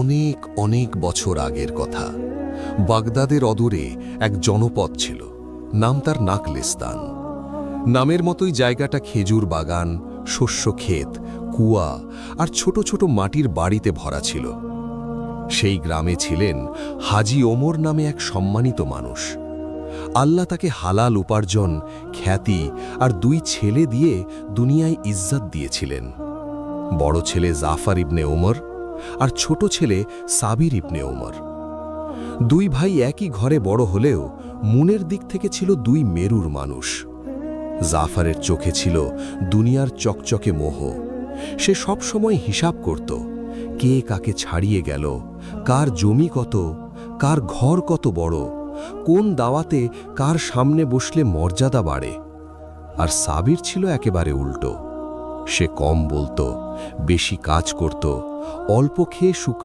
অনেক অনেক বছর আগের কথা। বাগদাদের অদূরে এক জনপদ ছিল, নাম তার নাকলিস্তান। নামের মতোই জায়গাটা খেজুর বাগান, শস্য ক্ষেত, কুয়া আর ছোট ছোট মাটির বাড়িতে ভরা ছিল। সেই গ্রামে ছিলেন হাজি ওমর নামে এক সম্মানিত মানুষ। আল্লাহ তাকে হালাল উপার্জন, খ্যাতি আর 2 ছেলে দিয়ে দুনিয়ায় ইজ্জত দিয়েছিলেন। বড় ছেলে জাফর ইবনে ওমর আর ছোট ছেলে সাবির ইবনে ওমর। 2 ভাই একই ঘরে বড় হলেও মনের দিক থেকে ছিল 2 মেরুর মানুষ। জাফরের চোখে ছিল দুনিয়ার চকচকে মোহ। সে সব সময় হিসাব করত, কে কাকে ছাড়িয়ে গেল, কার জমি কত, কার ঘর কত বড়, কোন দাওয়াতে কার সামনে বসলে মর্যাদা বাড়ে। আর সাবির ছিল একেবারে উল্টো। সে কম বলতো, বেশি কাজ করত, অল্প খেয়ে সুখ